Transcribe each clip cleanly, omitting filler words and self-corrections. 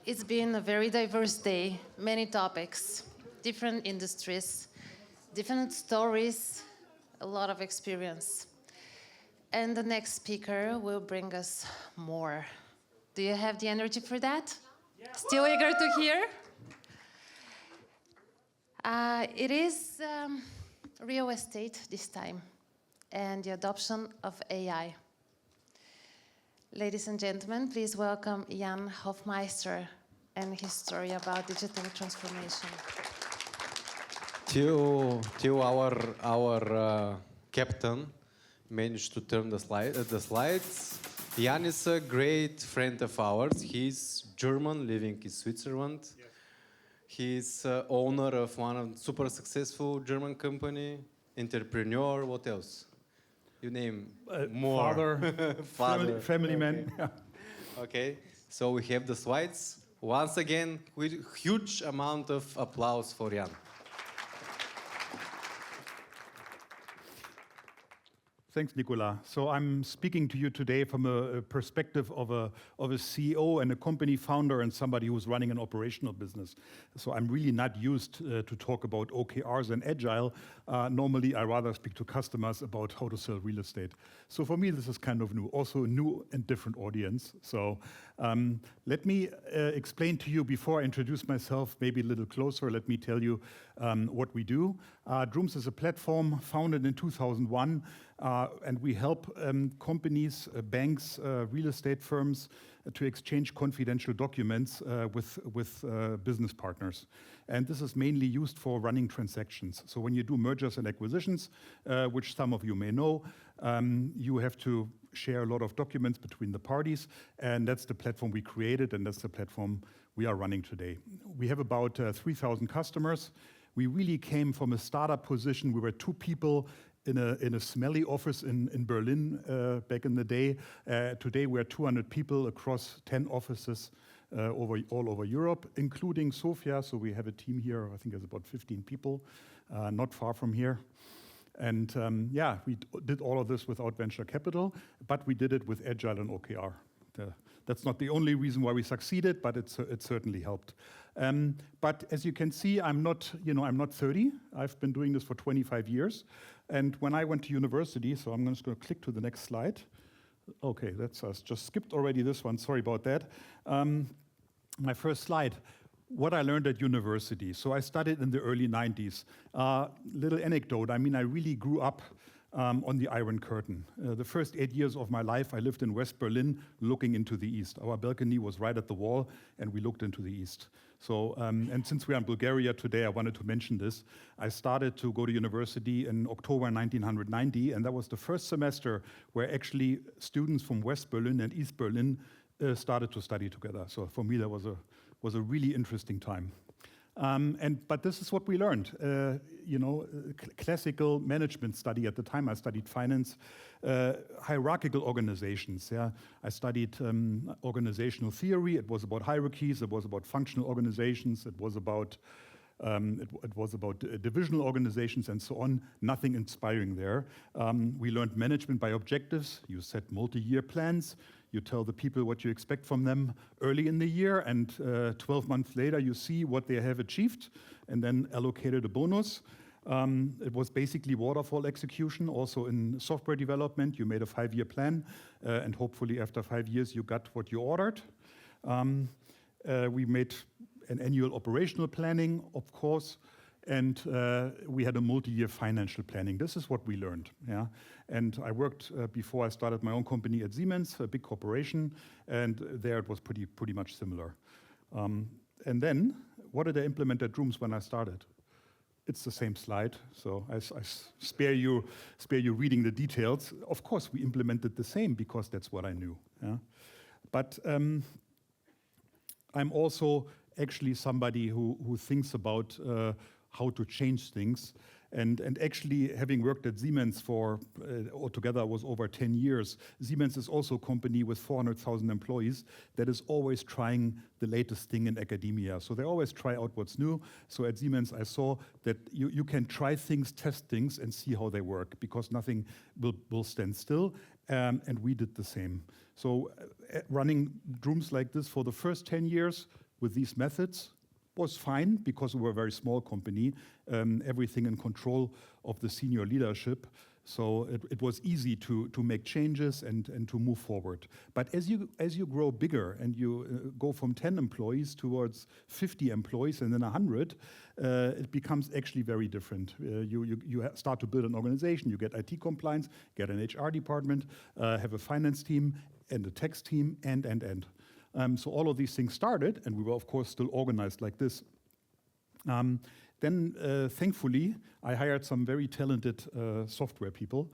It's been a very diverse day, many topics, different industries, different stories, a lot of experience. And the next speaker will bring us more. Do you have the energy for that? Yeah. Still eager to hear? It is real estate this time and the adoption of AI. Ladies and gentlemen, please welcome Jan Hoffmeister and his story about digital transformation. Till our captain managed to turn the slides. Jan is a great friend of ours. He's German, living in Switzerland. Yes. He's owner of one super successful German company, entrepreneur. What else? You name more. Father, family man. Okay. Okay, so we have the slides. Once again, with huge amount of applause for Jan. Thanks, Nicola. So I'm speaking to you today from a perspective of a CEO and a company founder and somebody who's running an operational business. So I'm really not used to talk about OKRs and agile. Normally, I rather speak to customers about how to sell real estate. So for me, this is kind of new, also a new and different audience. So let me explain to you before I introduce myself, maybe a little closer. Let me tell you what we do. Drooms is a platform founded in 2001. And we help companies, banks, real estate firms to exchange confidential documents with business partners. And this is mainly used for running transactions. So when you do mergers and acquisitions, which some of you may know, you have to share a lot of documents between the parties. And that's the platform we created, and that's the platform we are running today. We have about 3,000 customers. We really came from a startup position. We were 2 people in a smelly office in Berlin back in the day. Today we're 200 people across 10 offices all over Europe, including Sofia. So we have a team here, I think there's about 15 people, not far from here. And yeah, we did all of this without venture capital, but we did it with Agile and OKR. That's not the only reason why we succeeded, but it certainly helped. But as you can see, I'm not 30. I've been doing this for 25 years. And when I went to university, so I'm just going to click to the next slide. Okay, that's us. Just skipped already this one. Sorry about that. My first slide. What I learned at university. So I studied in the early 90s. Little anecdote. I mean, I really grew up on the Iron Curtain. The first 8 years of my life, I lived in West Berlin, looking into the east. Our balcony was right at the wall, and we looked into the east. So, and since we are in Bulgaria today, I wanted to mention this. I started to go to university in October 1990, and that was the first semester where actually students from West Berlin and East Berlin started to study together. So for me, that was a really interesting time. But this is what we learned. Classical management study at the time. I studied finance, hierarchical organizations. Yeah, I studied organizational theory. It was about hierarchies. It was about functional organizations. It was about divisional organizations and so on. Nothing inspiring there. We learned management by objectives. You set multi-year plans. You tell the people what you expect from them early in the year, and 12 months later you see what they have achieved, and then allocated a bonus. It was basically waterfall execution. Also in software development, you made a 5-year plan, and hopefully after 5 years you got what you ordered. We made an annual operational planning, of course, and we had a multi-year financial planning. This is what we learned. Yeah, and I worked before I started my own company at Siemens, a big corporation, and there it was pretty much similar. And then, what did I implement at Drooms when I started? It's the same slide, so I spare you reading the details. Of course, we implemented the same because that's what I knew. Yeah? But I'm also actually somebody who thinks about how to change things. And actually, having worked at Siemens for altogether was over 10 years, Siemens is also a company with 400,000 employees that is always trying the latest thing in academia. So they always try out what's new. So at Siemens, I saw that you can try things, test things, and see how they work, because nothing will stand still. And we did the same. So running Drooms like this for the first 10 years with these methods was fine because we were a very small company, everything in control of the senior leadership. So it was easy to make changes and to move forward. But as you grow bigger and you go from 10 employees towards 50 employees and then 100, it becomes actually very different. You start to build an organization, you get IT compliance, get an HR department, have a finance team and a tax team, and. So all of these things started, and we were of course still organized like this. Then, thankfully, I hired some very talented software people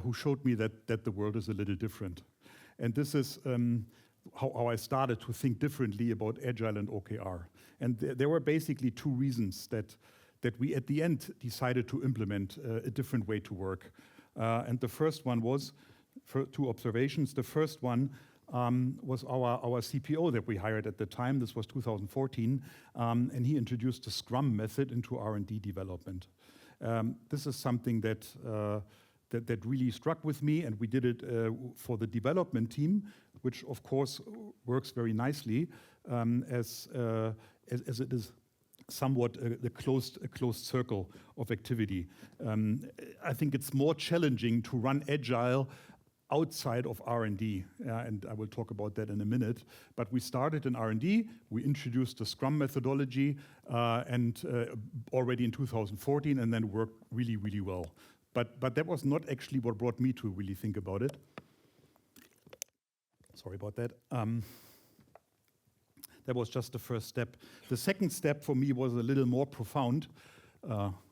who showed me that the world is a little different. And this is how I started to think differently about Agile and OKR. And there were basically two reasons that we at the end decided to implement a different way to work. And the first one was, two observations. The first one was our CPO that we hired at the time. This was 2014, and he introduced the Scrum method into R&D development. This is something that really struck with me, and we did it for the development team, which of course works very nicely as it is somewhat a closed circle of activity. I think it's more challenging to run Agile outside of R&D, and I will talk about that in a minute. But we started in R&D, we introduced the Scrum methodology and already in 2014, and then worked really, really well. But that was not actually what brought me to really think about it. Sorry about that. That was just the first step. The second step for me was a little more profound.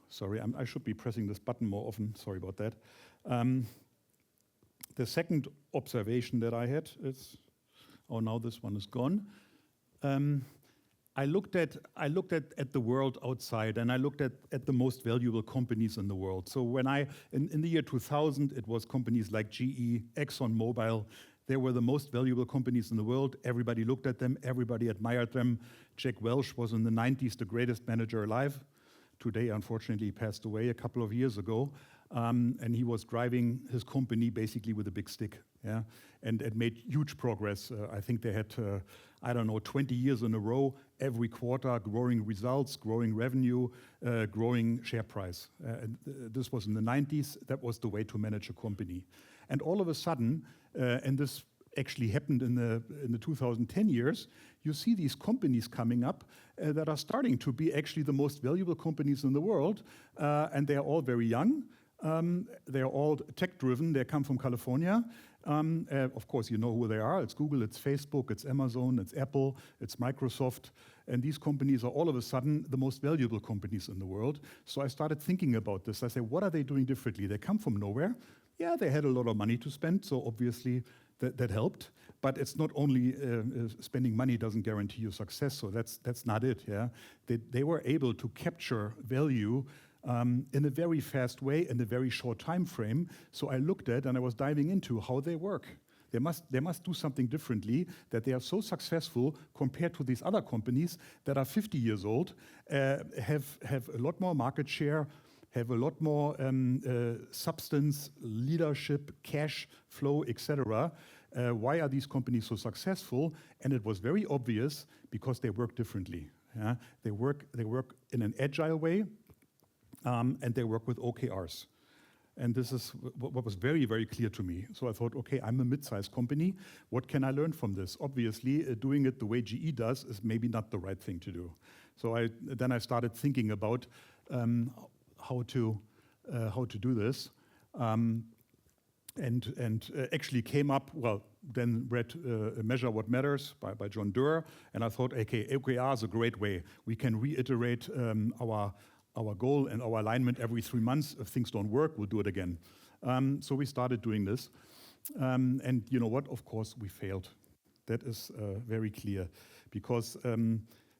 Sorry, I should be pressing this button more often. Sorry about that. The second observation that I had is, oh, now this one is gone. I looked at the world outside, and I looked at the most valuable companies in the world. So when in the year 2000, it was companies like GE, ExxonMobil. They were the most valuable companies in the world. Everybody looked at them. Everybody admired them. Jack Welch was in the 90s the greatest manager alive. Today, unfortunately, he passed away a couple of years ago. And he was driving his company basically with a big stick, yeah, and it made huge progress. I think they had, 20 years in a row, every quarter, growing results, growing revenue, growing share price. And this was in the 90s. That was the way to manage a company. And all of a sudden, and this actually happened in the 2010 years, you see these companies coming up that are starting to be actually the most valuable companies in the world, and they are all very young. They're all tech-driven. They come from California. Of course, you know who they are. It's Google, it's Facebook, it's Amazon, it's Apple, it's Microsoft. And these companies are all of a sudden the most valuable companies in the world. So I started thinking about this. I said, what are they doing differently? They come from nowhere. Yeah, they had a lot of money to spend, so obviously that helped. But it's not only spending money doesn't guarantee you success, so that's not it. Yeah, they were able to capture value in a very fast way, in a very short time frame. So I looked at and I was diving into how they work. They must do something differently, that they are so successful compared to these other companies that are 50 years old, have a lot more market share, have a lot more substance, leadership, cash flow, etc. Why are these companies so successful? And it was very obvious because they work differently. Yeah? They work in an agile way. And they work with OKRs. And this is what was very, very clear to me. So I thought, okay, I'm a mid-sized company. What can I learn from this? Obviously, doing it the way GE does is maybe not the right thing to do. So then I started thinking about how to do this. And actually came up, then read Measure What Matters by John Doerr. And I thought, okay, OKR is a great way. We can reiterate our goal and our alignment every 3 months. If things don't work, we'll do it again. So we started doing this. And you know what? Of course, we failed. That is very clear. Because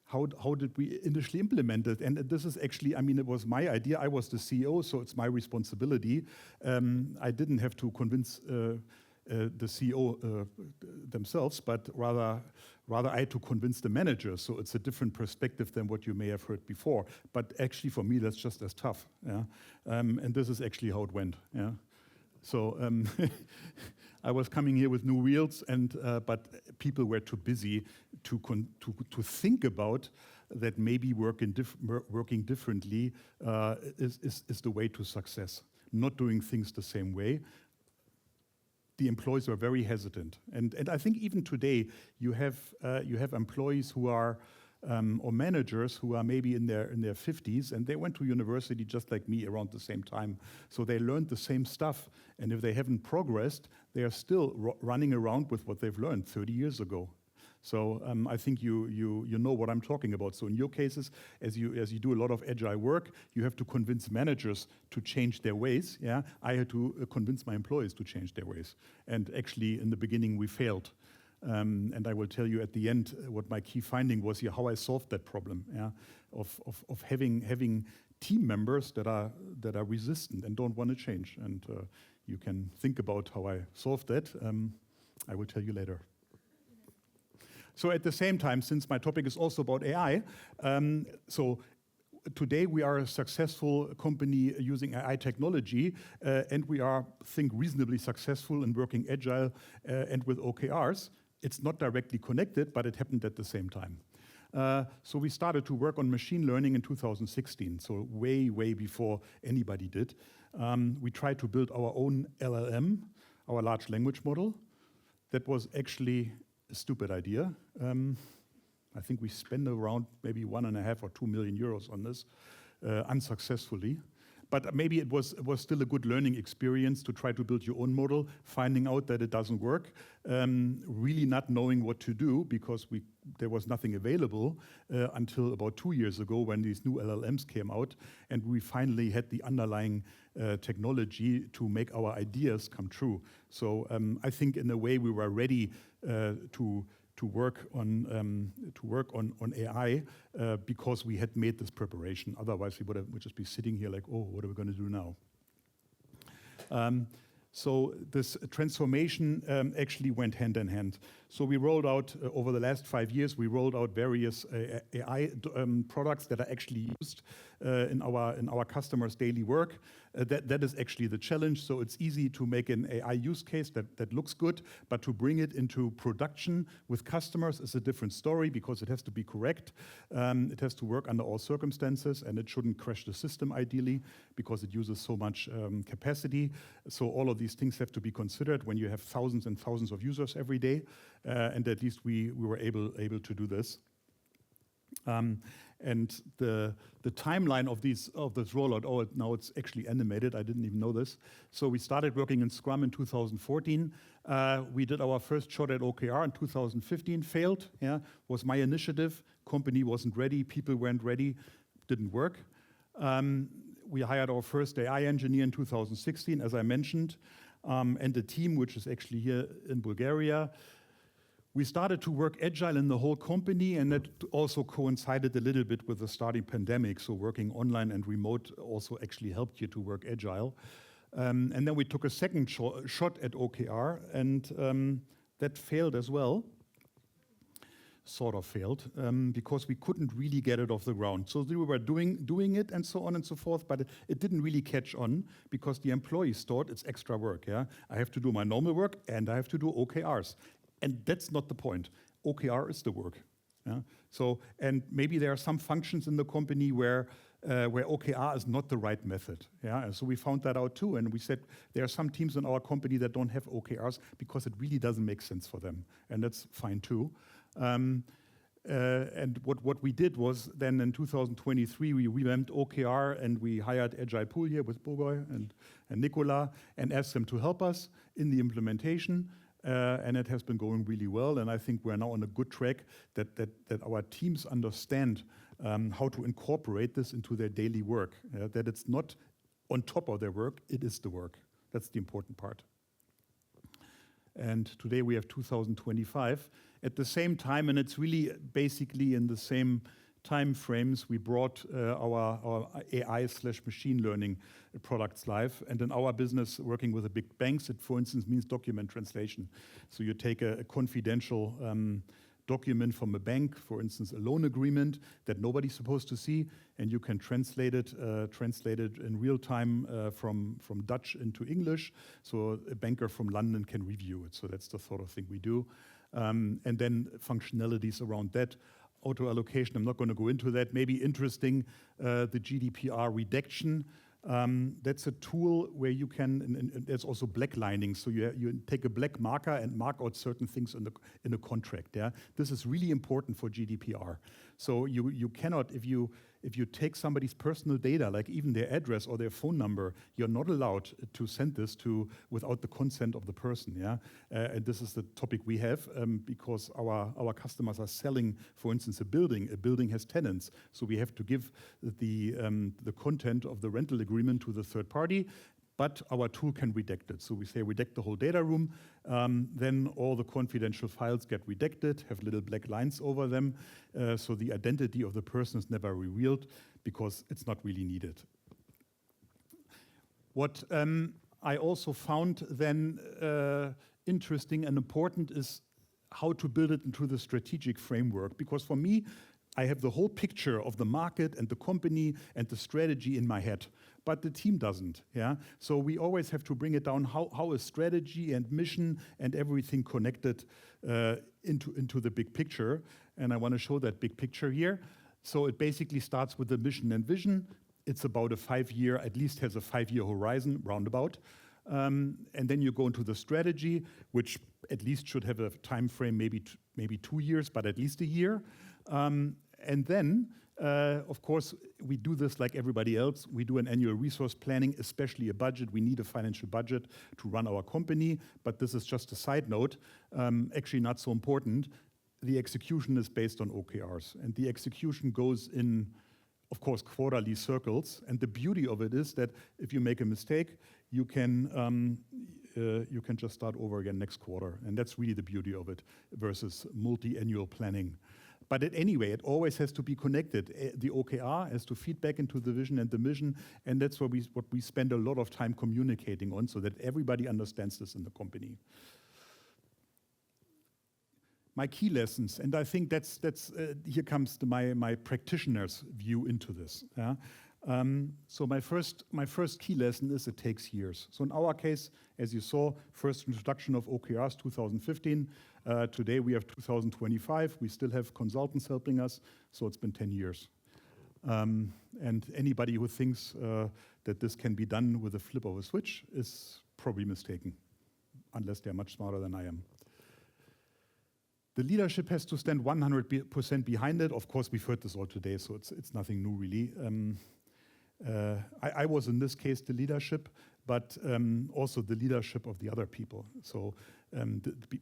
how did we initially implement it? And this is actually, it was my idea. I was the CEO, so it's my responsibility. I didn't have to convince the CEO themselves, but rather I had to convince the managers. So it's a different perspective than what you may have heard before. But actually, for me, that's just as tough. Yeah? And this is actually how it went. Yeah? So I was coming here with new wheels, and but people were too busy to think about that maybe working differently is the way to success. Not doing things the same way. The employees were very hesitant, and I think even today you have employees who are or managers who are maybe in their 50s, and they went to university just like me around the same time. So they learned the same stuff, and if they haven't progressed, they are still running around with what they've learned 30 years ago. So I think you know what I'm talking about. So in your cases, as you do a lot of agile work, you have to convince managers to change their ways. Yeah, I had to convince my employees to change their ways, and actually in the beginning we failed. And I will tell you at the end what my key finding was here, how I solved that problem, yeah, of having team members that are resistant and don't want to change. And you can think about how I solved that. I will tell you later. So at the same time, since my topic is also about AI, so today we are a successful company using AI technology, and we are, I think, reasonably successful in working agile and with OKRs. It's not directly connected, but it happened at the same time. So we started to work on machine learning in 2016, so way, way before anybody did. We tried to build our own LLM, our large language model. That was actually a stupid idea. I think we spent around maybe 1.5 or 2 million euros on this, unsuccessfully. But maybe it was still a good learning experience to try to build your own model, finding out that it doesn't work, really not knowing what to do because there was nothing available until about 2 years ago when these new LLMs came out, and we finally had the underlying technology to make our ideas come true. So I think in a way we were ready to work on AI because we had made this preparation. Otherwise, we would just be sitting here like, oh, what are we going to do now? So this transformation actually went hand in hand. So we rolled out, over the last 5 years, we rolled out various AI products that are actually used in our customers' daily work. That is actually the challenge. So it's easy to make an AI use case that looks good, but to bring it into production with customers is a different story because it has to be correct. It has to work under all circumstances, and it shouldn't crash the system ideally because it uses so much capacity. So all of these things have to be considered when you have thousands and thousands of users every day. And at least we were able to do this. And the timeline of this rollout, now it's actually animated, I didn't even know this. So we started working in Scrum in 2014. We did our first shot at OKR in 2015, failed, yeah, was my initiative. Company wasn't ready, people weren't ready, didn't work. We hired our first AI engineer in 2016, as I mentioned, and the team, which is actually here in Bulgaria. We started to work agile in the whole company, and that also coincided a little bit with the starting pandemic. So working online and remote also actually helped you to work agile. And then we took a second shot at OKR, and that failed as well. Sort of failed, because we couldn't really get it off the ground. So we were doing it and so on and so forth, but it didn't really catch on because the employees thought it's extra work. Yeah, I have to do my normal work and I have to do OKRs. And that's not the point. OKR is the work. Yeah? So, and maybe there are some functions in the company where OKR is not the right method. Yeah? And so we found that out too, and we said there are some teams in our company that don't have OKRs because it really doesn't make sense for them, and that's fine too. And what we did was then in 2023 we revamped OKR and we hired Agile Pool here with Bogoy and Nicola and asked them to help us in the implementation. And it has been going really well, and I think we're now on a good track that our teams understand how to incorporate this into their daily work, that it's not on top of their work, it is the work. That's the important part. And today we have 2025. At the same time, and it's really basically in the same time frames, we brought our AI/machine learning products live. And in our business, working with the big banks, it, for instance, means document translation. So you take a confidential document from a bank, for instance, a loan agreement that nobody's supposed to see, and you can translate it in real time from Dutch into English, so a banker from London can review it. So that's the sort of thing we do. And then functionalities around that. Auto allocation, I'm not going to go into that. Maybe interesting, the GDPR redaction. That's a tool where you can, and there's also blacklining. So you take a black marker and mark out certain things in a contract. Yeah, this is really important for GDPR. So you cannot, if you take somebody's personal data, like even their address or their phone number, you're not allowed to send this without the consent of the person. Yeah, and this is the topic we have because our customers are selling, for instance, a building. A building has tenants, so we have to give the content of the rental agreement to the third party. But our tool can redact it. So we say redact the whole data room, then all the confidential files get redacted, have little black lines over them, so the identity of the person is never revealed because it's not really needed. What I also found then interesting and important is how to build it into the strategic framework. Because for me, I have the whole picture of the market and the company and the strategy in my head, but the team doesn't. Yeah, so we always have to bring it down. How is strategy and mission and everything connected into the big picture? And I want to show that big picture here. So it basically starts with the mission and vision. It's about a 5-year, at least has a 5-year horizon, roundabout. And then you go into the strategy, which at least should have a time frame, maybe 2 years, but at least a year. And then, of course, we do this like everybody else. We do an annual resource planning, especially a budget. We need a financial budget to run our company, but this is just a side note, actually not so important. The execution is based on OKRs, and the execution goes in, of course, quarterly circles. And the beauty of it is that if you make a mistake, you can just start over again next quarter. And that's really the beauty of it versus multi-annual planning. But anyway, it always has to be connected. The OKR has to feed back into the vision and the mission, and that's what we spend a lot of time communicating on, so that everybody understands this in the company. My key lessons, and I think that's here comes my practitioner's view into this. Yeah? So my first key lesson is it takes years. So in our case, as you saw, first introduction of OKRs 2015. Today we have 2025. We still have consultants helping us, so it's been 10 years. And anybody who thinks that this can be done with a flip of a switch is probably mistaken, unless they're much smarter than I am. The leadership has to stand 100% behind it. Of course, we've heard this all today, so it's nothing new really. I was in this case the leadership, but also the leadership of the other people. So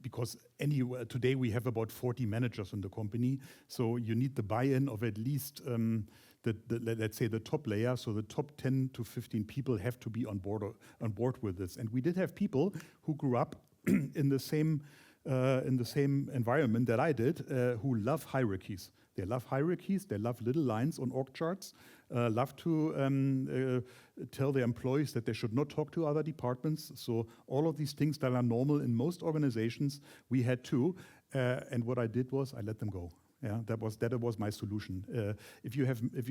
because anyway, today we have about 40 managers in the company, so you need the buy-in of at least let's say the top layer. So the top 10 to 15 people have to be on board with this. And we did have people who grew up in the same environment that I did, who love hierarchies. They love hierarchies, they love little lines on org charts, love to tell their employees that they should not talk to other departments. So all of these things that are normal in most organizations, we had too. And what I did was I let them go. Yeah, that was my solution. If you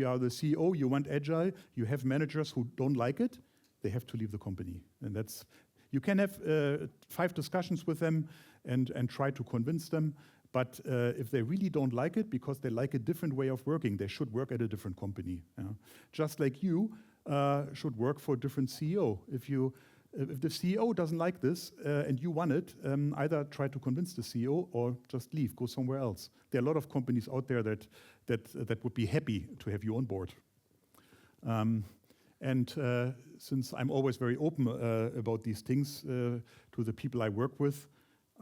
are the CEO, you want agile, you have managers who don't like it, they have to leave the company. And that's, you can have 5 discussions with them and try to convince them. But if they really don't like it because they like a different way of working, they should work at a different company. Yeah? Just like you should work for a different CEO. If the CEO doesn't like this and you want it, either try to convince the CEO or just leave, go somewhere else. There are a lot of companies out there that would be happy to have you on board. Since I'm always very open about these things to the people I work with,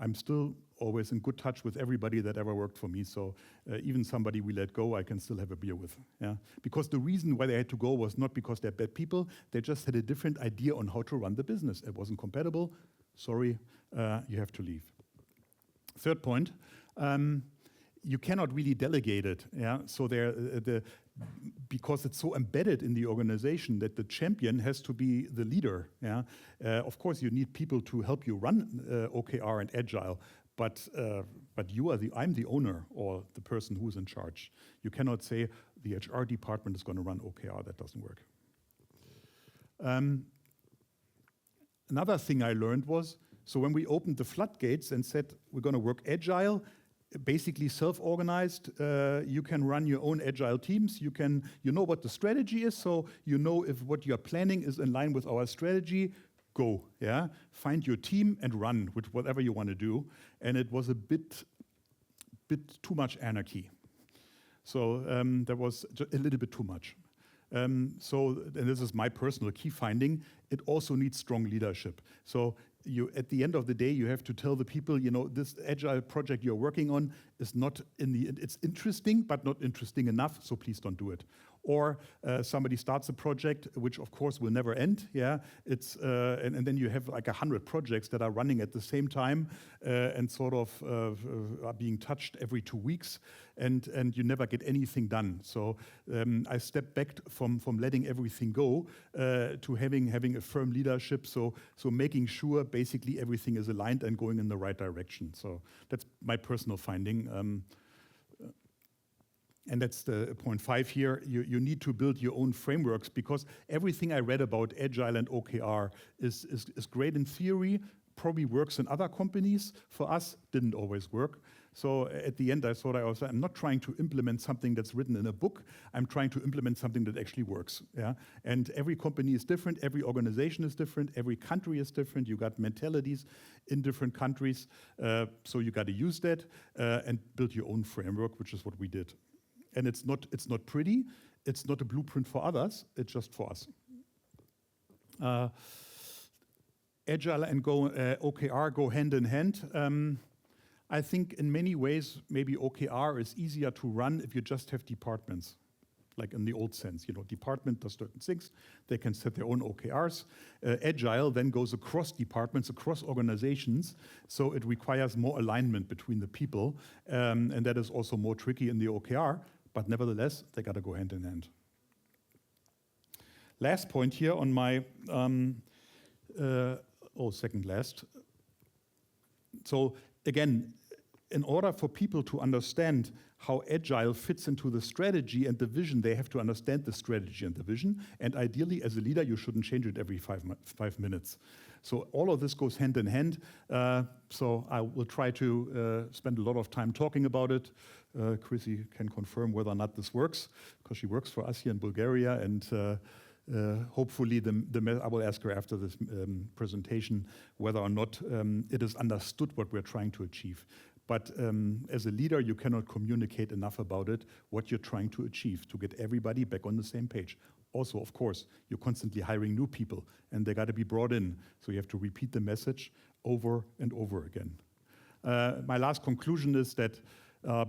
I'm still always in good touch with everybody that ever worked for me. So even somebody we let go, I can still have a beer with. Yeah? Because the reason why they had to go was not because they're bad people. They just had a different idea on how to run the business. It wasn't compatible. Sorry, you have to leave. Third point, you cannot really delegate it. Yeah? So because it's so embedded in the organization that the champion has to be the leader. Yeah? Of course, you need people to help you run OKR and Agile, but but I'm the owner or the person who's in charge. You cannot say the HR department is going to run OKR. That doesn't work. Another thing I learned was, so when we opened the floodgates and said we're going to work agile, basically self-organized, you can run your own agile teams. You know what the strategy is, so you know if what you're planning is in line with our strategy. Go, yeah. Find your team and run with whatever you want to do. And it was a bit too much anarchy. So there was a little bit too much. And this is my personal key finding, it also needs strong leadership. So at the end of the day, you have to tell the people, this agile project you're working on is not it's interesting, but not interesting enough, so please don't do it. Or somebody starts a project, which of course will never end. Yeah, and then you have like 100 projects that are running at the same time and sort of are being touched every 2 weeks, and you never get anything done. So I stepped back from letting everything go to having a firm leadership. So making sure basically everything is aligned and going in the right direction. So that's my personal finding. And that's the point 5 here. You need to build your own frameworks, because everything I read about Agile and OKR is great in theory, probably works in other companies. For us, didn't always work. So at the end, I thought I'm not trying to implement something that's written in a book. I'm trying to implement something that actually works. Yeah? And every company is different. Every organization is different. Every country is different. You got mentalities in different countries. So you got to use that and build your own framework, which is what we did. And it's not pretty. It's not a blueprint for others. It's just for us. Agile and OKR go hand in hand. I think in many ways, maybe OKR is easier to run if you just have departments, like in the old sense. Department does certain things. They can set their own OKRs. Agile then goes across departments, across organizations. So it requires more alignment between the people. And that is also more tricky in the OKR. But nevertheless, they got to go hand in hand. Last point here on my, second last. So again, in order for people to understand how Agile fits into the strategy and the vision, they have to understand the strategy and the vision. And ideally, as a leader, you shouldn't change it every 5 minutes. So all of this goes hand in hand. So I will try to spend a lot of time talking about it. Chrissy can confirm whether or not this works, because she works for us here in Bulgaria. And hopefully, I will ask her after this presentation whether or not it is understood what we're trying to achieve. But as a leader, you cannot communicate enough about it, what you're trying to achieve, to get everybody back on the same page. Also, of course, you're constantly hiring new people, and they got to be brought in. So you have to repeat the message over and over again. My last conclusion is that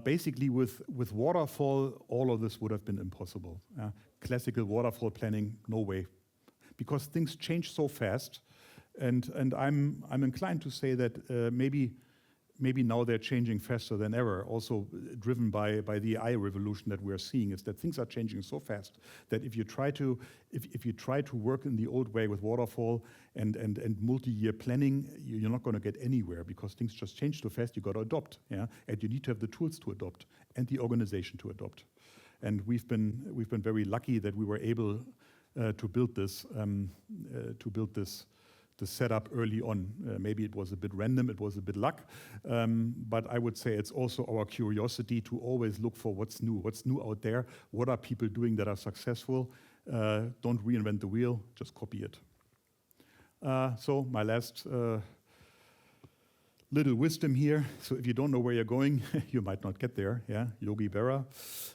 basically with waterfall, all of this would have been impossible. Classical waterfall planning, no way. Because things change so fast, and I'm inclined to say that maybe now they're changing faster than ever, also driven by the AI revolution that we're seeing, is that things are changing so fast that if you try to work in the old way with waterfall and multi-year planning, you're not going to get anywhere, because things just change so fast. You got to adopt, yeah, and you need to have the tools to adopt and the organization to adopt. And we've been very lucky that we were able to build this the setup early on. Maybe it was a bit random, it was a bit luck, but I would say it's also our curiosity to always look for what's new out there, what are people doing that are successful. Don't reinvent the wheel, just copy it. So my last little wisdom here. So if you don't know where you're going, you might not get there, yeah? Yogi Berra.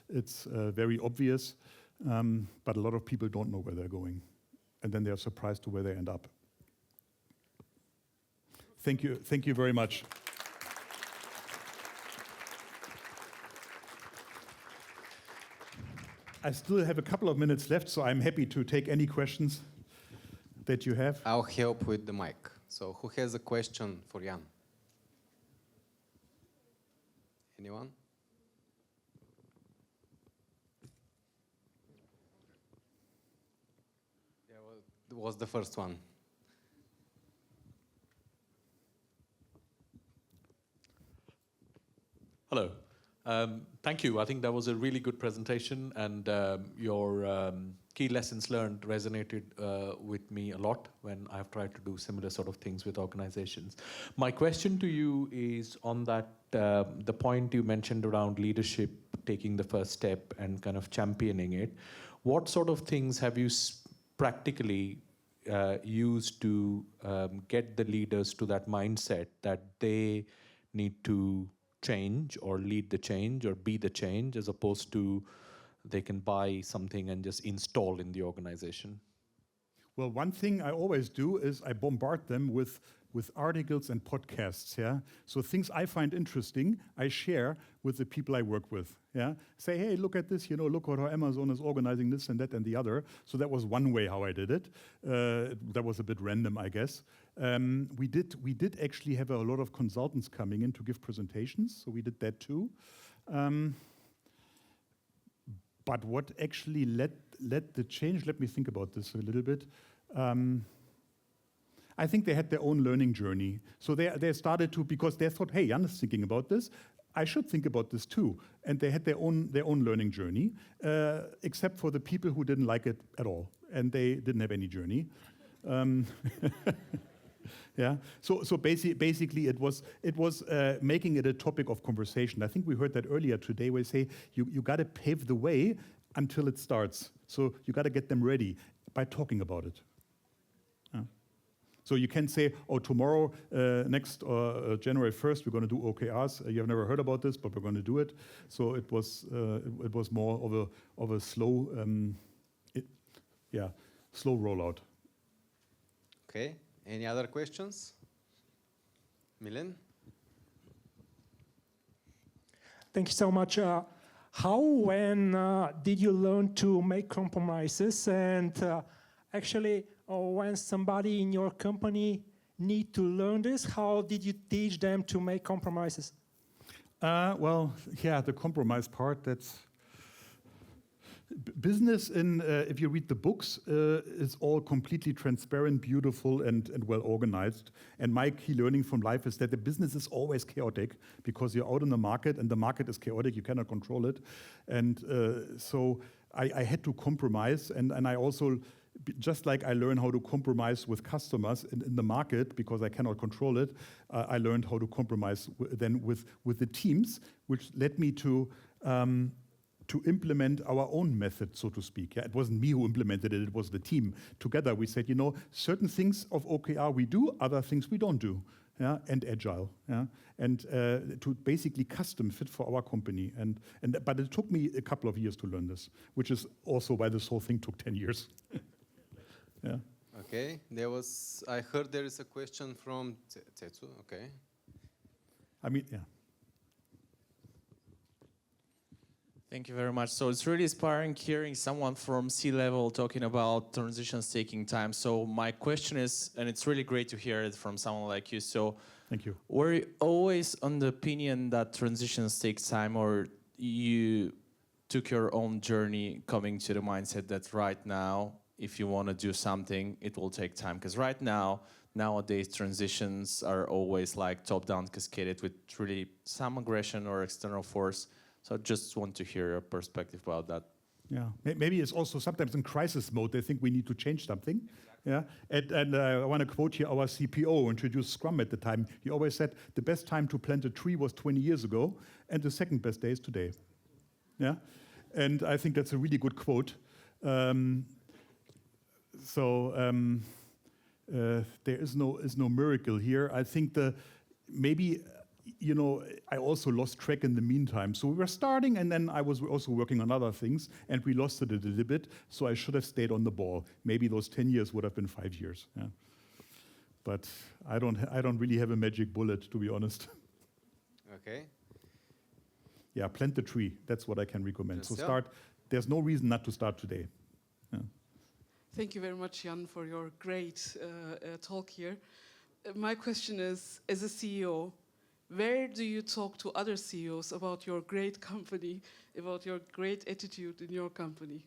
It's very obvious, but a lot of people don't know where they're going. And then they're surprised to where they end up. Thank you very much. I still have a couple of minutes left, so I'm happy to take any questions that you have. I'll help with the mic. So who has a question for Jan? Anyone? Yeah, well, was the first one. Hello. Thank you. I think that was a really good presentation, and your key lessons learned resonated with me a lot when I've tried to do similar sort of things with organizations. My question to you is on that, the point you mentioned around leadership taking the first step and kind of championing it. What sort of things have you practically used to get the leaders to that mindset that they need to change or lead the change or be the change, as opposed to they can buy something and just install in the organization? Well, one thing I always do is I bombard them with articles and podcasts, yeah? So things I find interesting, I share with the people I work with, yeah? Say, hey, look at this, look at how Amazon is organizing this and that and the other. So that was one way how I did it. That was a bit random, I guess. We did actually have a lot of consultants coming in to give presentations, so we did that too. But what actually led the change, let me think about this a little bit. I think they had their own learning journey. So they started to, because they thought, hey, Jan is thinking about this, I should think about this too. And they had their own learning journey, except for the people who didn't like it at all. And they didn't have any journey. Yeah. So basically, it was making it a topic of conversation. I think we heard that earlier today, where they say you got to pave the way until it starts. So you got to get them ready by talking about it. Yeah. So you can say, oh, tomorrow, next January 1st, we're going to do OKRs. You have never heard about this, but we're going to do it. So it was more of a slow, slow rollout. Okay. Any other questions? Milen? Thank you so much. When did you learn to make compromises? And actually, when somebody in your company need to learn this, how did you teach them to make compromises? The compromise part, that's... Business, if you read the books, is all completely transparent, beautiful, and well organized. And my key learning from life is that the business is always chaotic because you're out in the market and the market is chaotic. You cannot control it. And so I had to compromise. And I also, just like I learned how to compromise with customers in the market because I cannot control it, I learned how to compromise then with the teams, which led me to implement our own method, so to speak. Yeah, it wasn't me who implemented it, it was the team. Together we said, certain things of OKR we do, other things we don't do. Yeah, and agile. Yeah, and to basically custom fit for our company. But it took me a couple of years to learn this, which is also why this whole thing took 10 years. Yeah. Okay, I heard there is a question from Tetsu, okay. Yeah. Thank you very much. So it's really inspiring hearing someone from C-level talking about transitions taking time. So my question is, and it's really great to hear it from someone like you. So thank you. Were you always on the opinion that transitions take time, or you took your own journey coming to the mindset that right now, if you want to do something, it will take time? Because right now, nowadays, transitions are always like top-down cascaded with really some aggression or external force. So I just want to hear your perspective about that. Yeah, maybe it's also sometimes in crisis mode. They think we need to change something. Exactly. Yeah, and I want to quote here our CPO who introduced Scrum at the time. He always said the best time to plant a tree was 20 years ago, and the second best day is today. Yeah, and I think that's a really good quote. There is no miracle here. I think maybe. I also lost track in the meantime. So we were starting, and then I was also working on other things, and we lost it a little bit. So I should have stayed on the ball. Maybe those 10 years would have been 5 years. Yeah. But I don't really have a magic bullet, to be honest. Okay. Yeah, plant the tree. That's what I can recommend. Yes, so yeah. start. There's no reason not to start today. Yeah. Thank you very much, Jan, for your great talk here. My question is, as a CEO, where do you talk to other CEOs about your great company, about your great attitude in your company?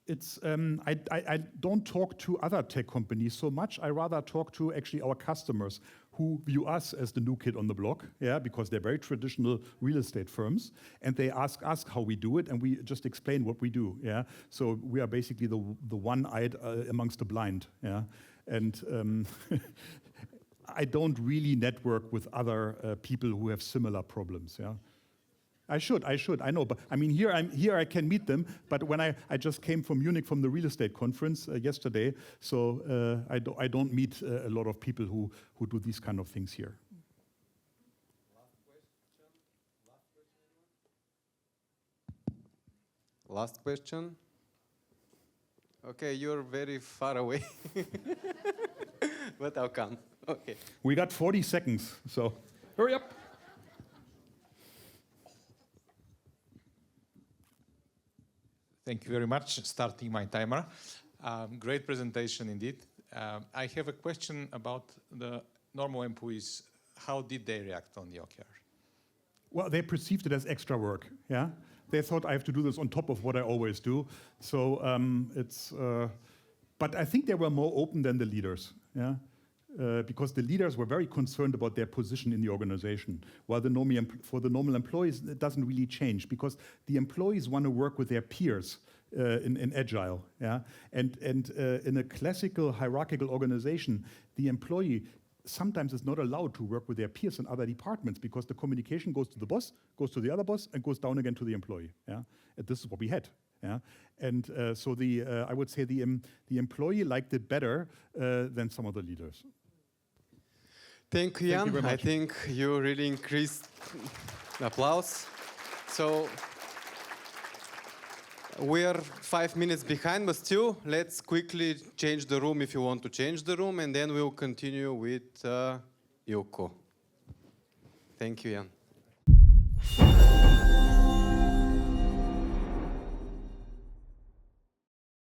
I don't talk to other tech companies so much. I rather talk to actually our customers who view us as the new kid on the block, yeah, because they're very traditional real estate firms, and they ask us how we do it, and we just explain what we do, yeah. So we are basically the one-eyed amongst the blind, yeah. And I don't really network with other people who have similar problems, yeah. I should, I know, but I mean, here I can meet them, but when I just came from Munich from the real estate conference yesterday, so I don't meet a lot of people who do these kind of things here. Last question. Okay, you're very far away, but I'll come. Okay. We got 40 seconds, so hurry up. Thank you very much. Starting my timer. Great presentation indeed. I have a question about the normal employees. How did they react on the OKR? Well, they perceived it as extra work, yeah? They thought I have to do this on top of what I always do. So but I think they were more open than the leaders, yeah? Because the leaders were very concerned about their position in the organization, while for the normal employees, it doesn't really change, because the employees want to work with their peers in Agile. Yeah? And in a classical hierarchical organization, the employee sometimes is not allowed to work with their peers in other departments, because the communication goes to the boss, goes to the other boss, and goes down again to the employee. Yeah? And this is what we had. Yeah? And so I would say the employee liked it better than some of the leaders. Thank you, Jan. Thank you very much. I think you really increased applause. So we are 5 minutes behind, but still, let's quickly change the room if you want to change the room, and then we'll continue with Ilko. Thank you, Jan.